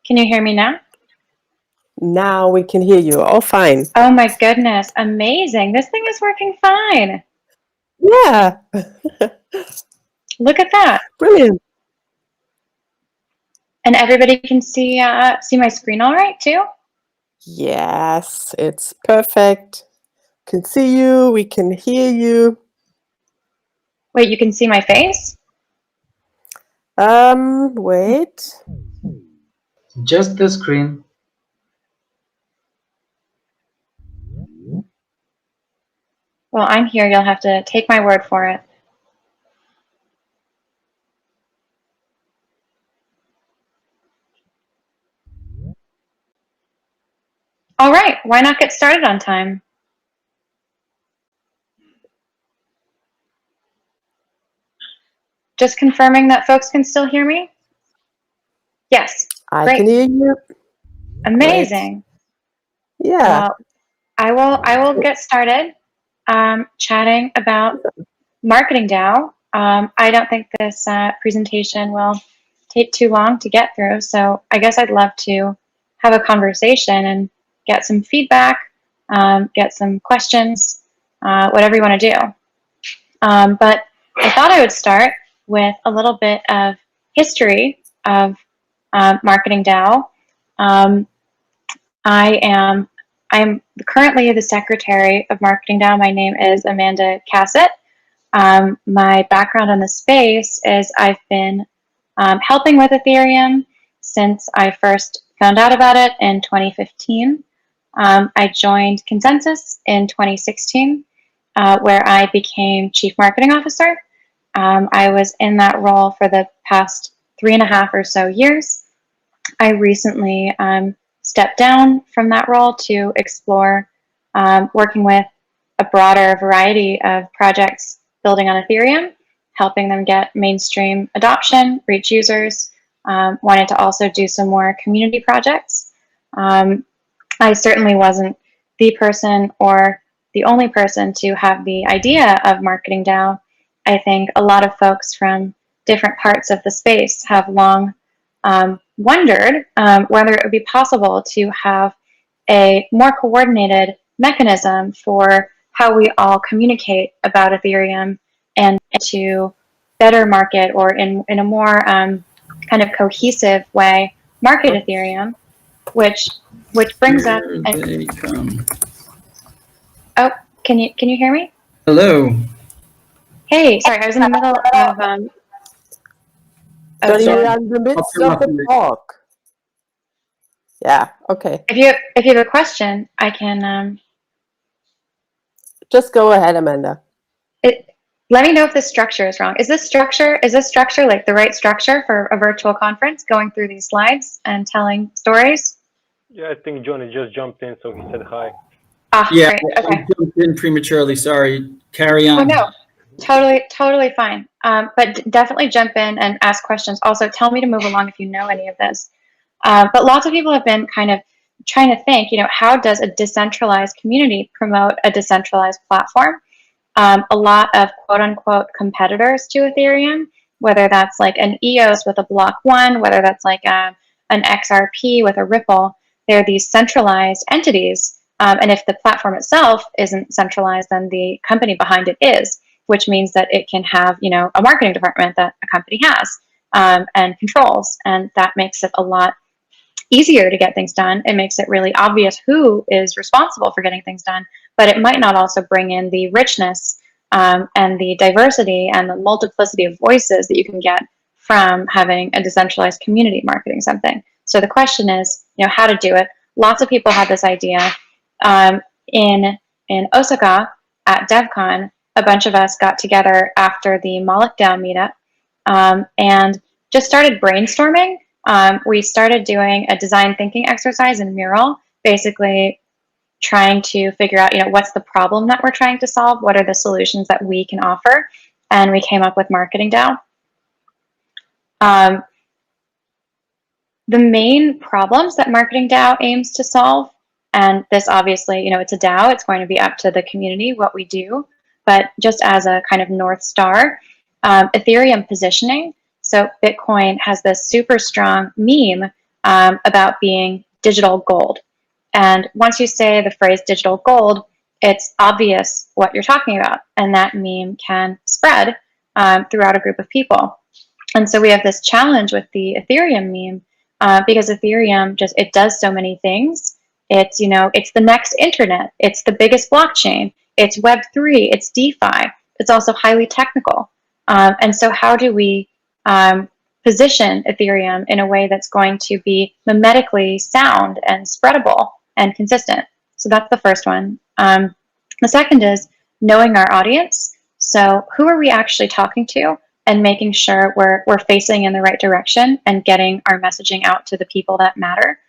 Can you hear me now? Now we can hear you. All fine. Oh my goodness, amazing. This thing is working fine. Yeah. Look at that. Brilliant. And everybody can see my screen all right too? Yes, it's perfect. Can see you, we can hear you. Wait, you can see my face? Wait. Just the screen. Well, I'm here. You'll have to take my word for it. All right, why not get started on time? Just confirming that folks can still hear me? Yes. I Great. can hear you. Amazing. Great. Yeah. I will get started chatting about MarketingDao. I don't think this presentation will take too long to get through, so I guess I'd love to have a conversation and get some feedback, get some questions, whatever you want to do. But I thought I would start with a little bit of history of MarketingDao. I'm currently the secretary of MarketingDao. My name is Amanda Cassatt. My background in the space is I've been helping with Ethereum since I first found out about it in 2015. I joined Consensus in 2016, where I became Chief Marketing Officer. I was in that role for the past 3.5 or so years. I recently stepped down from that role to explore working with a broader variety of projects building on Ethereum, helping them get mainstream adoption, reach users, wanted to also do some more community projects. I certainly wasn't the person or the only person to have the idea of MarketingDao. I think a lot of folks from different parts of the space have long wondered whether it would be possible to have a more coordinated mechanism for how we all communicate about Ethereum and to better market or in a more kind of cohesive way market Ethereum, which brings up. Here they come. Oh, can you hear me? Hello. Hey, sorry, I was in the middle of You're in the midst of the talk. Yeah, okay. If you have a question, I can just go ahead, Amanda. Let me know if this structure is wrong. Is this structure like the right structure for a virtual conference, going through these slides and telling stories? Yeah, I think Johnny just jumped in, so he said hi. Ah, yeah, great. Okay. I jumped in prematurely. Sorry. Carry on. Oh no, totally fine. But definitely jump in and ask questions. Also, tell me to move along if you know any of this. But lots of people have been kind of trying to think, how does a decentralized community promote a decentralized platform? A lot of quote unquote competitors to Ethereum, whether that's like an EOS with a block one, whether that's like an XRP with a Ripple, they're these centralized entities. And if the platform itself isn't centralized, then the company behind it is, which means that it can have, a marketing department that a company has and controls. And that makes it a lot easier to get things done. It makes it really obvious who is responsible for getting things done, but it might not also bring in the richness and the diversity and the multiplicity of voices that you can get from having a decentralized community marketing something. So the question is, how to do it. Lots of people had this idea. In Osaka at DevCon, a bunch of us got together after the MarketingDao meetup and just started brainstorming. We started doing a design thinking exercise in Mural, basically trying to figure out, what's the problem that we're trying to solve? What are the solutions that we can offer? And we came up with MarketingDao. The main problems that MarketingDao aims to solve, and this obviously, it's a DAO, it's going to be up to the community what we do, but just as a kind of North Star, Ethereum positioning. So Bitcoin has this super strong meme about being digital gold. And once you say the phrase digital gold, it's obvious what you're talking about, and that meme can spread throughout a group of people. And so we have this challenge with the Ethereum meme because Ethereum it does so many things. It's it's the next internet. It's the biggest blockchain. It's Web3. It's DeFi. It's also highly technical. And so how do we position Ethereum in a way that's going to be mimetically sound and spreadable and consistent? So that's the first one. The second is knowing our audience. So who are we actually talking to, and making sure we're facing in the right direction and getting our messaging out to the people that matter.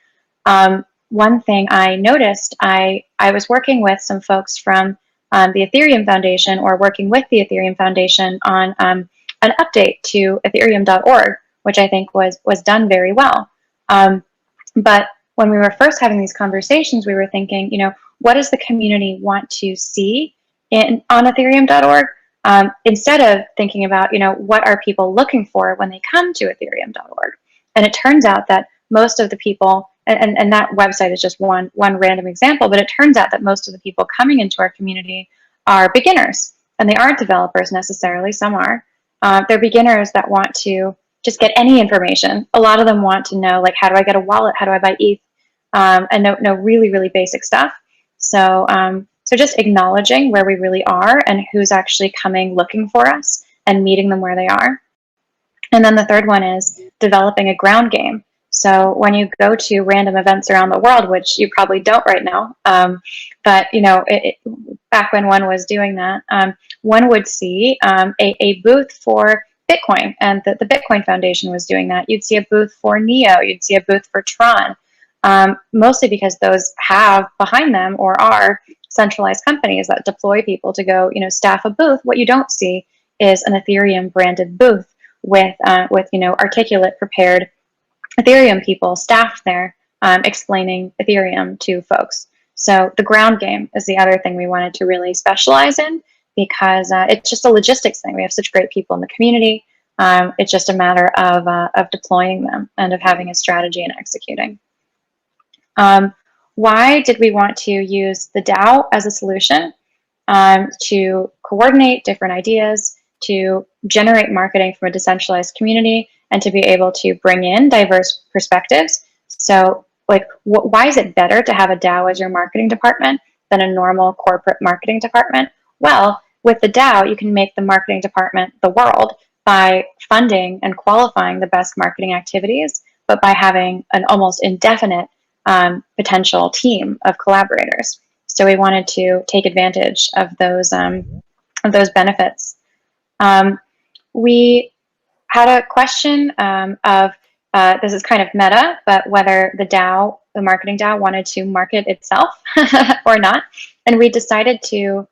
One thing I noticed, I was working with some folks from the Ethereum Foundation, or working with the Ethereum Foundation on an update to Ethereum.org, which I think was done very well. But when we were first having these conversations, we were thinking, what does the community want to see on Ethereum.org? Instead of thinking about, what are people looking for when they come to Ethereum.org? And it turns out that most of the people, and that website is just one random example, but it turns out that most of the people coming into our community are beginners, and they aren't developers necessarily. Some are. They're beginners that want to just get any information. A lot of them want to know, like, how do I get a wallet? How do I buy ETH? And know really, really basic stuff. So just acknowledging where we really are and who's actually coming looking for us, and meeting them where they are. And then the third one is developing a ground game. So when you go to random events around the world, which you probably don't right now, but back when one was doing that, one would see a booth for Bitcoin, and the Bitcoin Foundation was doing that. You'd see a booth for Neo, you'd see a booth for Tron, mostly because those have behind them, or are, centralized companies that deploy people to go, staff a booth. What you don't see is an Ethereum branded booth with articulate, prepared Ethereum people staffed there, explaining Ethereum to folks. So the ground game is the other thing we wanted to really specialize in, because it's just a logistics thing. We have such great people in the community. It's just a matter of deploying them, and of having a strategy and executing. Why did we want to use the DAO as a solution? To coordinate different ideas, to generate marketing from a decentralized community, and to be able to bring in diverse perspectives. So, why is it better to have a DAO as your marketing department than a normal corporate marketing department? Well, with the DAO, you can make the marketing department the world by funding and qualifying the best marketing activities, but by having an almost indefinite potential team of collaborators. So we wanted to take advantage of those benefits. We had a question of this is kind of meta, but whether the DAO, the marketing DAO, wanted to market itself or not. And we decided to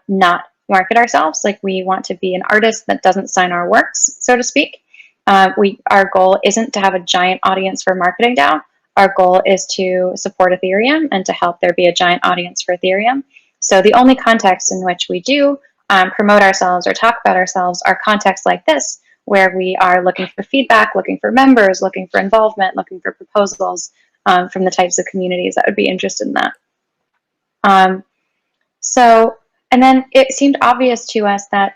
not market ourselves. Like, we want to be an artist that doesn't sign our works, so to speak. Our goal isn't to have a giant audience for marketing DAO. Our goal is to support Ethereum and to help there be a giant audience for Ethereum. So the only context in which we do promote ourselves or talk about ourselves are contexts like this, where we are looking for feedback, looking for members, looking for involvement, looking for proposals from the types of communities that would be interested in that. And then it seemed obvious to us that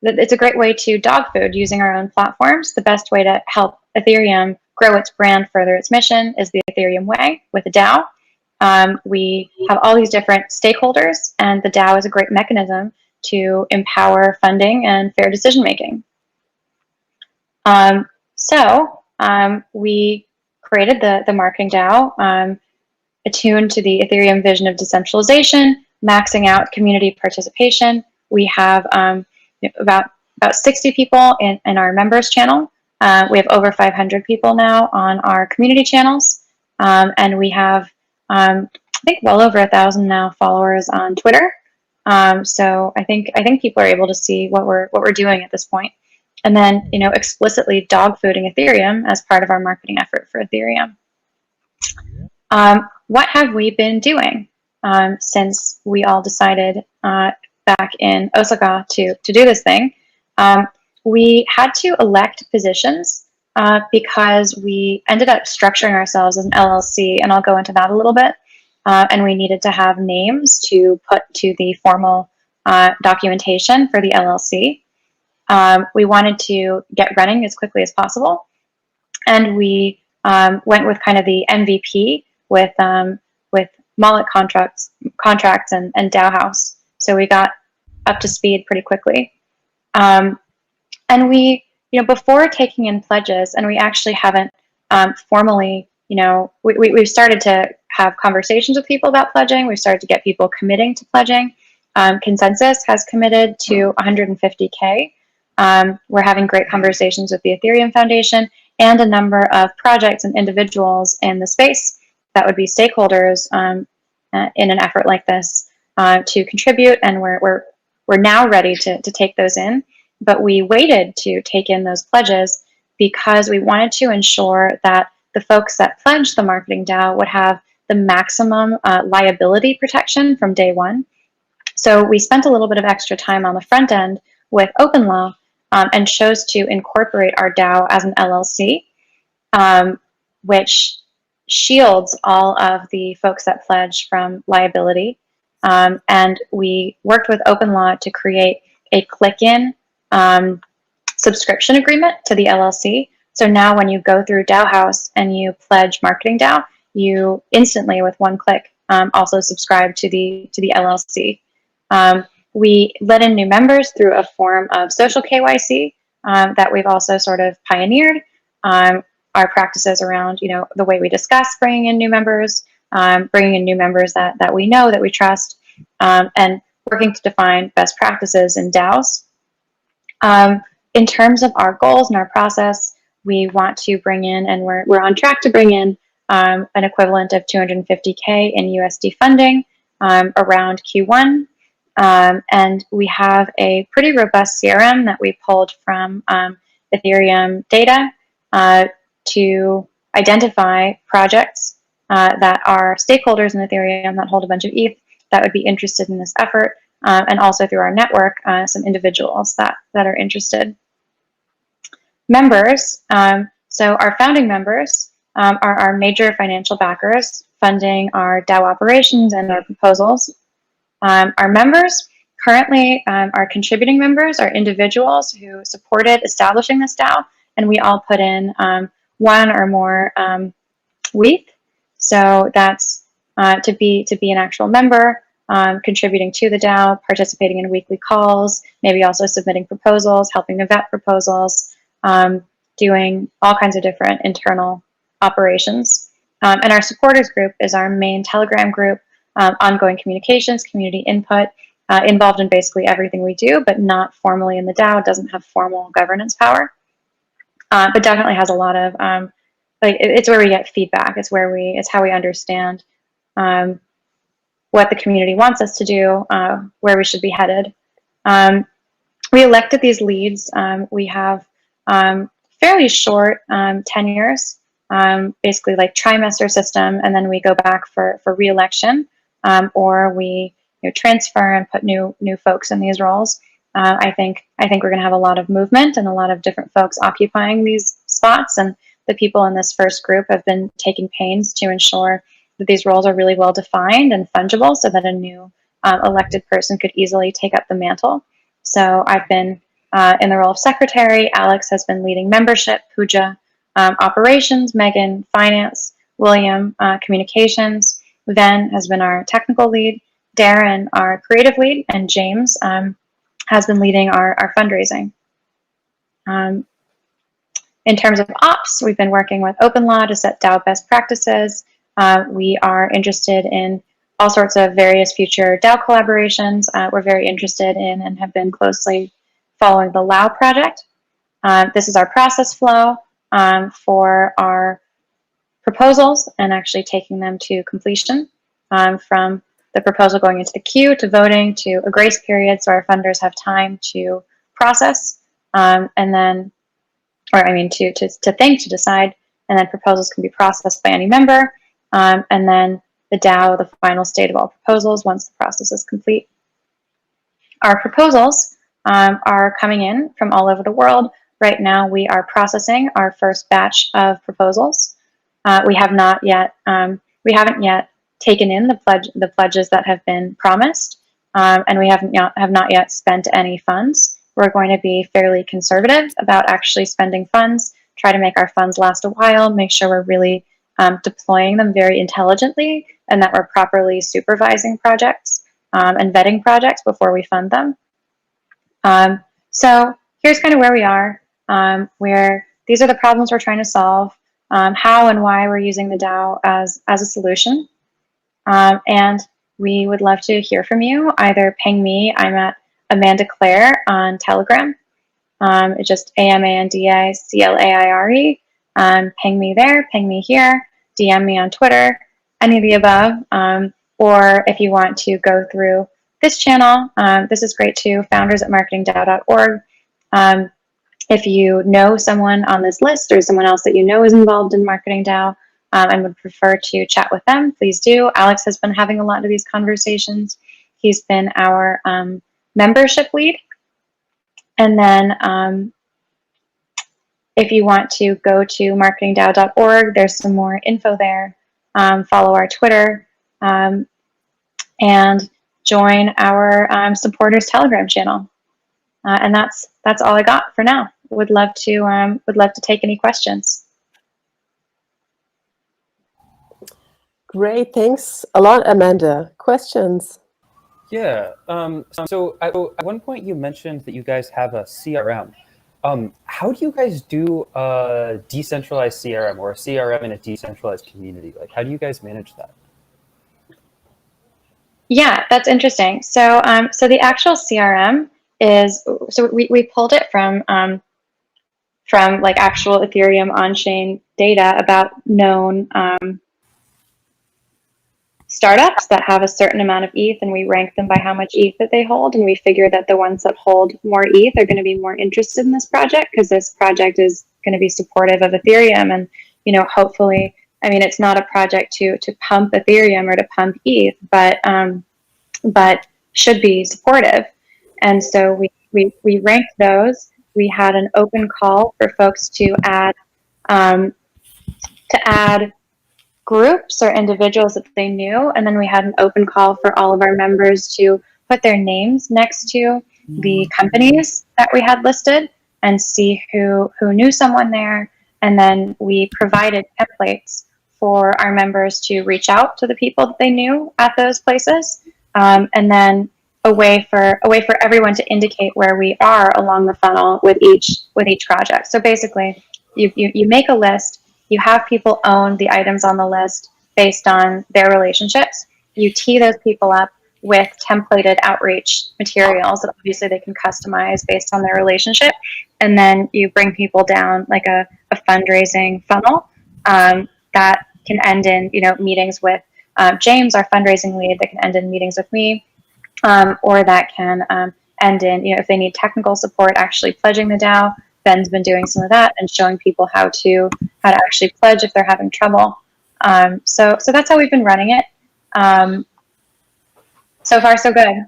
it's a great way to dog food using our own platforms. The best way to help Ethereum grow its brand, further its mission, is the Ethereum way with a DAO. We have all these different stakeholders, and the DAO is a great mechanism to empower funding and fair decision making. We created the marketing DAO, attuned to the Ethereum vision of decentralization, maxing out community participation. We have about 60 people in our members channel. We have over 500 people now on our community channels, and we have I think well over 1,000 now followers on Twitter. So I think people are able to see what we're doing at this point, and then explicitly dog fooding Ethereum as part of our marketing effort for Ethereum. What have we been doing since we all decided back in Osaka to do this thing? We had to elect positions because we ended up structuring ourselves as an LLC, and I'll go into that a little bit. And we needed to have names to put to the formal documentation for the LLC. We wanted to get running as quickly as possible, and we went with kind of the MVP with Mullet contracts and DAO House. So we got up to speed pretty quickly. And we, before taking in pledges, and we actually haven't formally, we've started to have conversations with people about pledging. We've started to get people committing to pledging. Consensus has committed to 150K. We're having great conversations with the Ethereum Foundation and a number of projects and individuals in the space that would be stakeholders in an effort like this to contribute, and we're now ready to take those in. But we waited to take in those pledges because we wanted to ensure that the folks that pledged the MarketingDao would have the maximum liability protection from day one. So we spent a little bit of extra time on the front end with OpenLaw and chose to incorporate our DAO as an LLC, which shields all of the folks that pledge from liability. And we worked with OpenLaw to create a click-in subscription agreement to the LLC. So now when you go through DAO House and you pledge MarketingDao, you instantly, with one click, also subscribe to the LLC. We let in new members through a form of social KYC that we've also sort of pioneered. Our practices around, the way we discuss bringing in new members, bringing in new members that we know, that we trust, and working to define best practices in DAOs. In terms of our goals and our process, we want to bring in, and we're on track to bring in an equivalent of 250K in USD funding around Q1. And we have a pretty robust CRM that we pulled from Ethereum data to identify projects that are stakeholders in Ethereum that hold a bunch of ETH that would be interested in this effort, and also through our network, some individuals that are interested. Members, so our founding members are our major financial backers, funding our DAO operations and our proposals. Our members currently, our contributing members are individuals who supported establishing this DAO, and we all put in one or more WETH. So that's to be an actual member, contributing to the DAO, participating in weekly calls, maybe also submitting proposals, helping to vet proposals, doing all kinds of different internal operations. And our supporters group is our main Telegram group, ongoing communications, community input, involved in basically everything we do, but not formally in the DAO, doesn't have formal governance power, but definitely has a lot of, it's where we get feedback. It's how we understand what the community wants us to do, where we should be headed. We elected these leads. We have fairly short tenures, basically like trimester system, and then we go back for re-election, or we transfer and put new folks in these roles. I think we're going to have a lot of movement and a lot of different folks occupying these spots, and the people in this first group have been taking pains to ensure that these roles are really well defined and fungible, so that a new elected person could easily take up the mantle. So I've been in the role of secretary. Alex has been leading membership, Pooja operations, Megan finance, William communications, Ven has been our technical lead, Darren our creative lead, and James has been leading our fundraising. In terms of ops, we've been working with OpenLaw to set DAO best practices. We are interested in all sorts of various future DAO collaborations. We're very interested in and have been closely following the LAO project. This is our process flow for our proposals and actually taking them to completion, from the proposal going into the queue to voting to a grace period, so our funders have time to process, and then, to think, to decide, and then proposals can be processed by any member, and then the DAO, the final state of all proposals once the process is complete. Our proposals are coming in from all over the world. right now we are processing our first batch of proposals. We haven't yet taken in the pledges that have been promised, and we have not yet spent any funds. We're going to be fairly conservative about actually spending funds, try to make our funds last a while, make sure we're really deploying them very intelligently, and that we're properly supervising projects and vetting projects before we fund them. So here's kind of where we are, where these are the problems we're trying to solve, how and why we're using the DAO as a solution. And we would love to hear from you. Either ping me, I'm at Amanda Claire on Telegram. It's just AMANDACLAIRE. Ping me there, ping me here, DM me on Twitter, any of the above. Or if you want to go through this channel, this is great too, founders@marketingdao.org. If you know someone on this list or someone else that you know is involved in MarketingDao and would prefer to chat with them, please do. Alex has been having a lot of these conversations. He's been our membership lead. And then if you want to go to marketingdao.org, there's some more info there. Follow our Twitter and join our supporters Telegram channel. And that's all I got for now. Would love to take any questions. Great, thanks a lot, Amanda. Questions? Yeah. So at one point you mentioned that you guys have a CRM. How do you guys do a decentralized CRM or a CRM in a decentralized community? Like, how do you guys manage that? Yeah, that's interesting. So so the actual CRM is, so we pulled it from like actual Ethereum on-chain data about known startups that have a certain amount of ETH, and we rank them by how much ETH that they hold, and we figure that the ones that hold more ETH are going to be more interested in this project because this project is going to be supportive of Ethereum, and hopefully, I mean, it's not a project to pump Ethereum or to pump ETH, but should be supportive. And so we ranked those. We had an open call for folks to add groups or individuals that they knew, and then we had an open call for all of our members to put their names next to the companies that we had listed and see who knew someone there. And then we provided templates for our members to reach out to the people that they knew at those places, and then a way for everyone to indicate where we are along the funnel with each project. So basically, you make a list. You have people own the items on the list based on their relationships. You tee those people up with templated outreach materials that obviously they can customize based on their relationship. And then you bring people down like a fundraising funnel that can end in meetings with James, our fundraising lead, that can end in meetings with me, or that can end in, if they need technical support actually pledging the DAO. Ben's been doing some of that and showing people how to actually pledge if they're having trouble. So that's how we've been running it. So far, so good.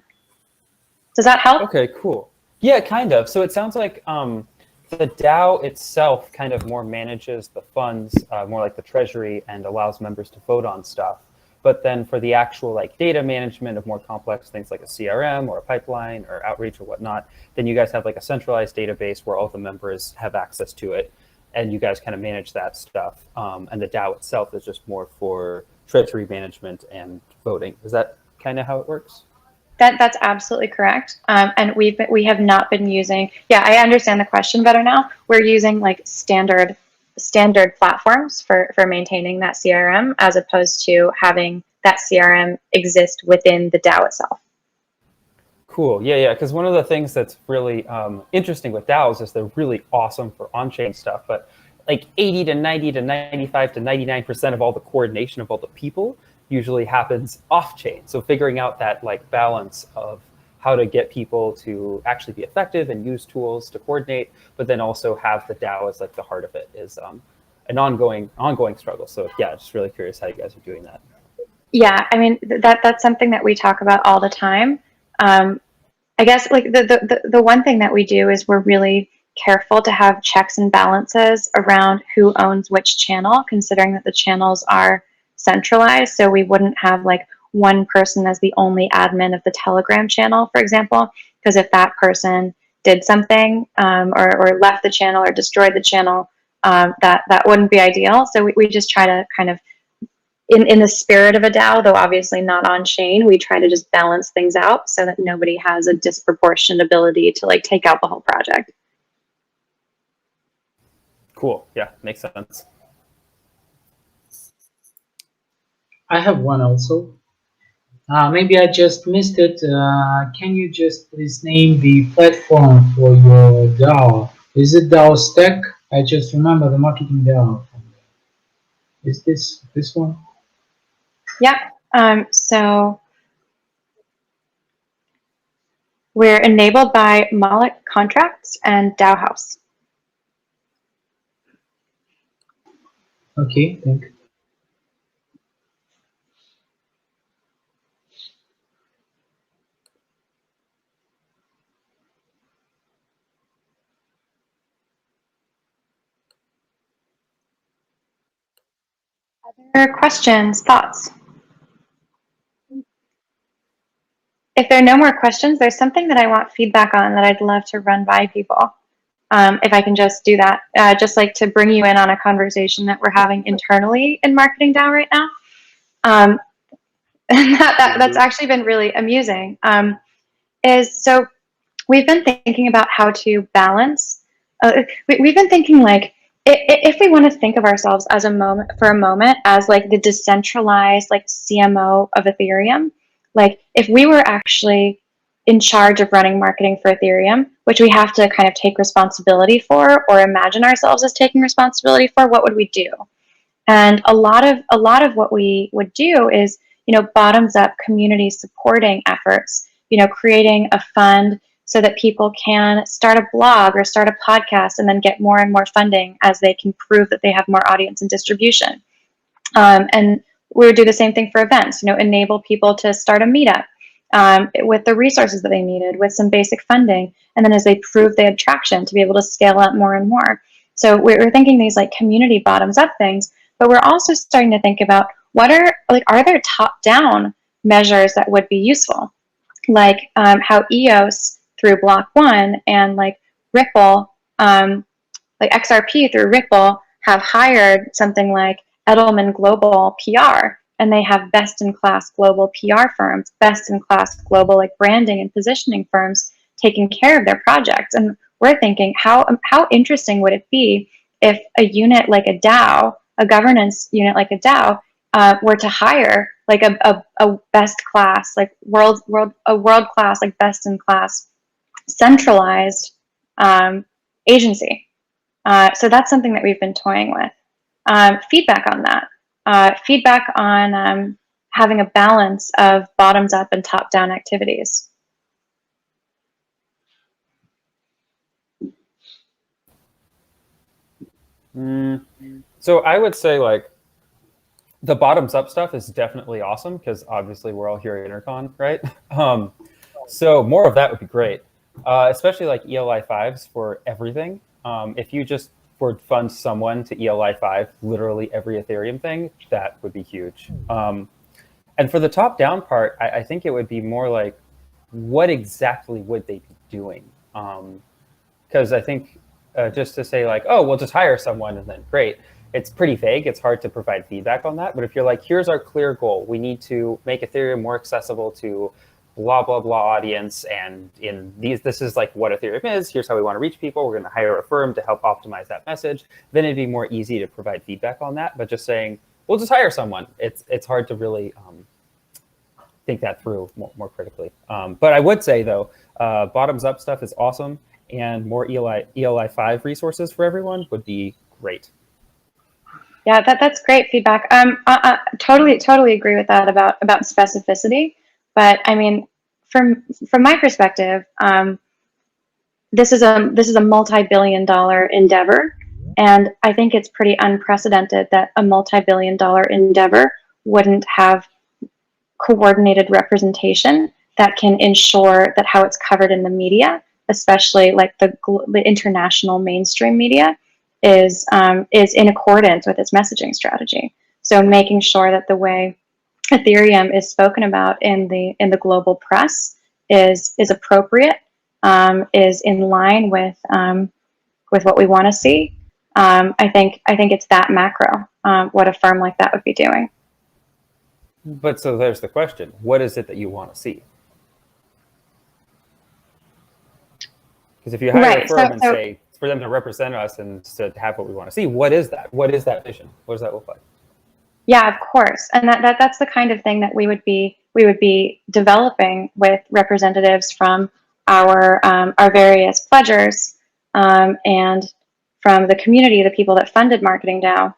Does that help? Okay, cool. Yeah, kind of. So it sounds like the DAO itself kind of more manages the funds, more like the treasury, and allows members to vote on stuff. But then for the actual like data management of more complex things like a CRM or a pipeline or outreach or whatnot, then you guys have like a centralized database where all the members have access to it, and you guys kind of manage that stuff. And the DAO itself is just more for treasury management and voting. Is that kind of how it works? That's absolutely correct. And we have not been using. Yeah, I understand the question better now. We're using like standard platforms for maintaining that CRM, as opposed to having that CRM exist within the DAO itself. Cool. Yeah. Because one of the things that's really interesting with DAOs is they're really awesome for on-chain stuff, but like 80 to 90 to 95 to 99% of all the coordination of all the people usually happens off-chain. So figuring out that like balance of how to get people to actually be effective and use tools to coordinate, but then also have the DAO as like the heart of it is an ongoing struggle. So yeah, just really curious how you guys are doing that. Yeah, I mean, that's something that we talk about all the time. I guess like the one thing that we do is we're really careful to have checks and balances around who owns which channel, considering that the channels are centralized. So we wouldn't have like one person as the only admin of the Telegram channel, for example, because if that person did something or left the channel or destroyed the channel, that wouldn't be ideal. So we just try to kind of, in the spirit of a DAO, though obviously not on chain, we try to just balance things out so that nobody has a disproportionate ability to like take out the whole project. Cool. Yeah, makes sense. I have one also. Maybe I just missed it. Can you just please name the platform for your DAO? Is it DAO Stack? I just remember the MarketingDao. Is this one? Yep. So we're enabled by Moloch contracts and DAO House. Okay, thank you. Other questions, thoughts? If there are no more questions, there's something that I want feedback on that I'd love to run by people. If I can just do that, just like to bring you in on a conversation that we're having internally in MarketingDao right now. And that's actually been really amusing. So we've been thinking about how to balance. We've been thinking like, if we want to think of ourselves as a moment as like the decentralized like CMO of Ethereum, like if we were actually in charge of running marketing for Ethereum, which we have to kind of take responsibility for or imagine ourselves as taking responsibility for, what would we do? And a lot of what we would do is, bottoms up community supporting efforts, creating a fund so that people can start a blog or start a podcast and then get more and more funding as they can prove that they have more audience and distribution. And we would do the same thing for events, enable people to start a meetup with the resources that they needed, with some basic funding. And then as they prove they had traction, to be able to scale up more and more. So we're thinking these like community bottoms up things, but we're also starting to think about are there top down measures that would be useful? Like how EOS through Block 1 and like Ripple, like XRP through Ripple have hired something like Edelman Global PR, and they have best-in-class global PR firms, best-in-class global like branding and positioning firms taking care of their projects. And we're thinking, how interesting would it be if a unit like a DAO, a governance unit like a DAO, were to hire like a best class, like world class, like best in class, centralized agency. So that's something that we've been toying with. Feedback on that. Feedback on having a balance of bottoms up and top down activities. So I would say like the bottoms up stuff is definitely awesome because obviously we're all here at InterCon, right? So more of that would be great, especially like ELI 5s for everything. If you just would fund someone to ELI 5, literally every Ethereum thing, that would be huge. And for the top down part, I think it would be more like, what exactly would they be doing? Because I think just to say like, oh, we'll just hire someone and then great. It's pretty vague. It's hard to provide feedback on that. But if you're like, here's our clear goal. We need to make Ethereum more accessible to blah, blah, blah audience. And this is like what Ethereum is. Here's how we want to reach people. We're going to hire a firm to help optimize that message. Then it'd be more easy to provide feedback on that. But just saying, we'll just hire someone. It's hard to really think that through more critically. But I would say, though, bottoms up stuff is awesome. And more ELI 5 resources for everyone would be great. Yeah, that's great feedback. Totally agree with that about specificity. But I mean, from my perspective, this is a multi-billion-dollar endeavor, and I think it's pretty unprecedented that a multi-billion-dollar endeavor wouldn't have coordinated representation that can ensure that how it's covered in the media especially like the international mainstream media, is in accordance with its messaging strategy. So making sure that the way Ethereum is spoken about in the global press is appropriate, is in line with what we want to see. I think it's that macro what a firm like that would be doing. But so there's the question: what is it that you want to see? Because if you hire a firm and say for them to represent us and to have what we want to see, what is that? What is that vision? What does that look like? Yeah, of course, and that's the kind of thing that we would be developing with representatives from our various pledgers and from the community, the people that funded MarketingDao,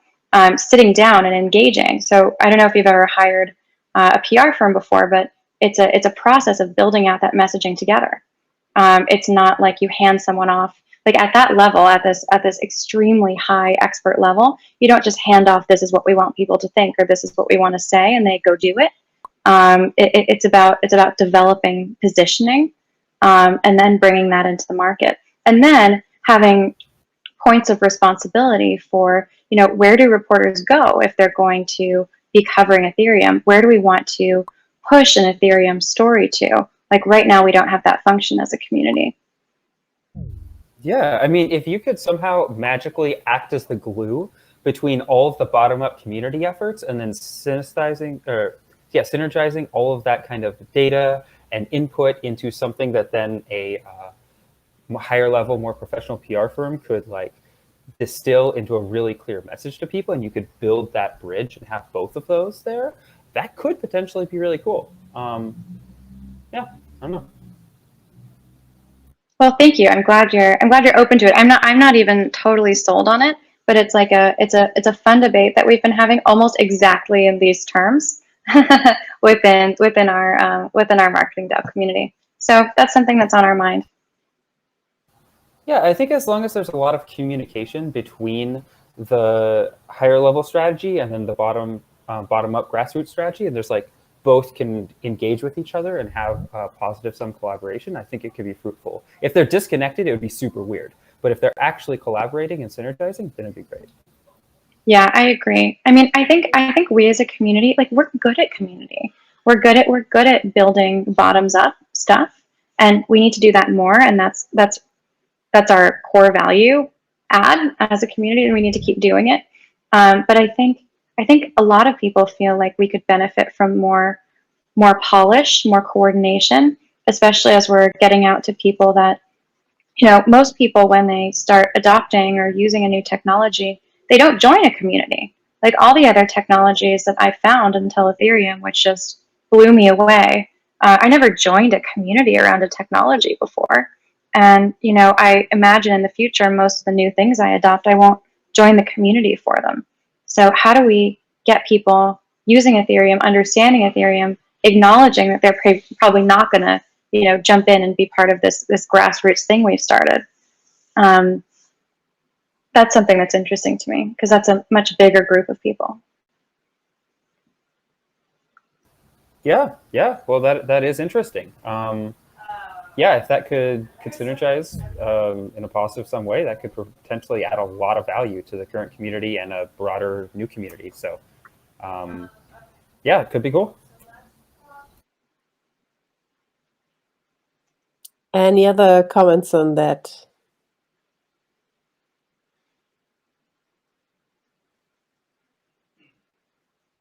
sitting down and engaging. So I don't know if you've ever hired a PR firm before, but it's a process of building out that messaging together. It's not like you hand someone off, like at that level, at this extremely high expert level, you don't just hand off, this is what we want people to think, or this is what we want to say, and they go do it. It's about developing positioning, and then bringing that into the market, and then having points of responsibility for, where do reporters go if they're going to be covering Ethereum? Where do we want to push an Ethereum story to? Like right now, we don't have that function as a community. Yeah, I mean, if you could somehow magically act as the glue between all of the bottom-up community efforts and then synergizing all of that kind of data and input into something that then a higher level, more professional PR firm could like distill into a really clear message to people, and you could build that bridge and have both of those there, that could potentially be really cool. Yeah, I don't know. Well, thank you. I'm glad you're open to it. I'm not even totally sold on it, but it's like it's a fun debate that we've been having almost exactly in these terms within our MarketingDao community. So that's something that's on our mind. Yeah, I think as long as there's a lot of communication between the higher level strategy and then the bottom up grassroots strategy, and there's like both can engage with each other and have positive sum collaboration, I think it could be fruitful. If they're disconnected, it would be super weird. But if they're actually collaborating and synergizing, then it'd be great. Yeah, I agree. I mean, I think we as a community, like we're good at community. We're good at building bottoms up stuff, and we need to do that more. And that's our core value add as a community, and we need to keep doing it. But I think a lot of people feel like we could benefit from more polish, more coordination, especially as we're getting out to people that, most people when they start adopting or using a new technology, they don't join a community. Like all the other technologies that I found until Ethereum, which just blew me away. I never joined a community around a technology before. And, I imagine in the future, most of the new things I adopt, I won't join the community for them. So how do we get people using Ethereum, understanding Ethereum, acknowledging that they're probably not going to, jump in and be part of this grassroots thing we've started? That's something that's interesting to me because that's a much bigger group of people. Yeah. Well, that is interesting. Yeah, if that could synergize in a positive some way, that could potentially add a lot of value to the current community and a broader new community. So, yeah, it could be cool. Any other comments on that?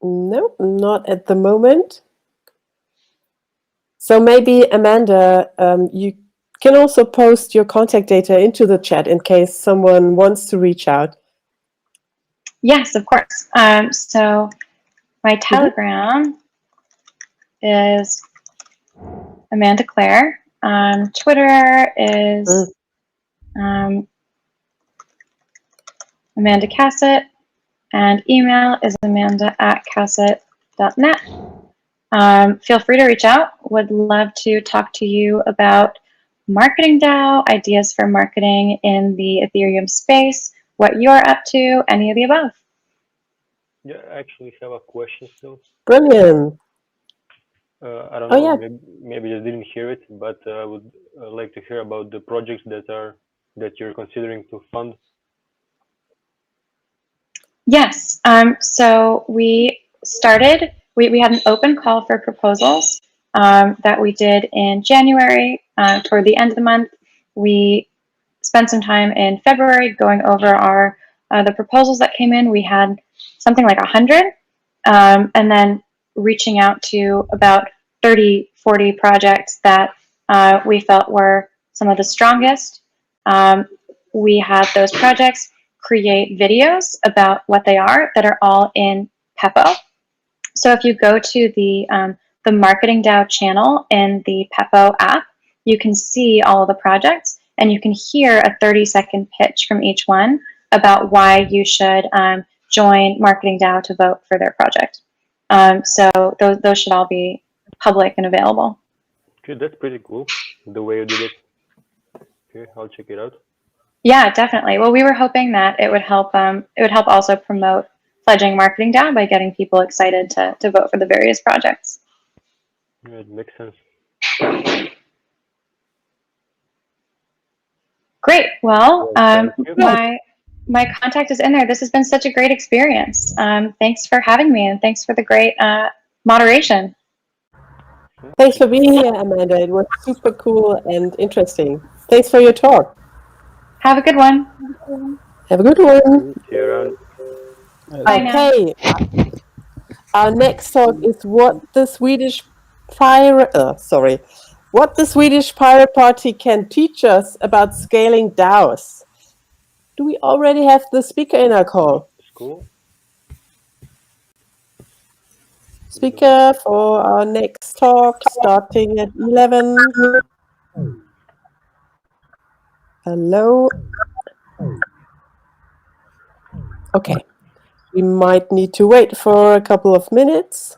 No, not at the moment. So maybe, Amanda, you can also post your contact data into the chat in case someone wants to reach out. Yes, of course. So my Telegram is Amanda Claire. Twitter is Amanda Cassatt, and email is amanda@cassatt.net. Feel free to reach out. Would love to talk to you about MarketingDao, ideas for marketing in the Ethereum space, what you're up to, any of the above. Yeah, I actually have a question still. Brilliant. I don't Oh, know, yeah. maybe you didn't hear it, but I would like to hear about the projects that you're considering to fund. Yes. So we started, we had an open call for proposals that we did in January. Toward the end of the month, we spent some time in February going over our the proposals that came in. We had something like 100, and then reaching out to about 30, 40 projects that we felt were some of the strongest. We had those projects create videos about what they are that are all in Peppo. So if you go to the MarketingDao channel in the Peppo app, you can see all of the projects and you can hear a 30-second pitch from each one about why you should join MarketingDao to vote for their project. So those should all be public and available. Okay, that's pretty cool, the way you did it. Okay, I'll check it out. Yeah, definitely. Well, we were hoping that it would help. It would help also promote pledging MarketingDao by getting people excited to vote for the various projects. Yeah, it makes sense. Great. Well, Thank you. my contact is in there. This has been such a great experience. Thanks for having me, and thanks for the great moderation. Thanks for being here, Amanda. It was super cool and interesting. Thanks for your talk. Have a good one. Have a good one. See you around. Bye now. Okay. Our next talk is what the Swedish Pirate Party can teach us about scaling DAOs. Do we already have the speaker in our call? Cool. Speaker for our next talk starting at 11. Hello. Okay. We might need to wait for a couple of minutes.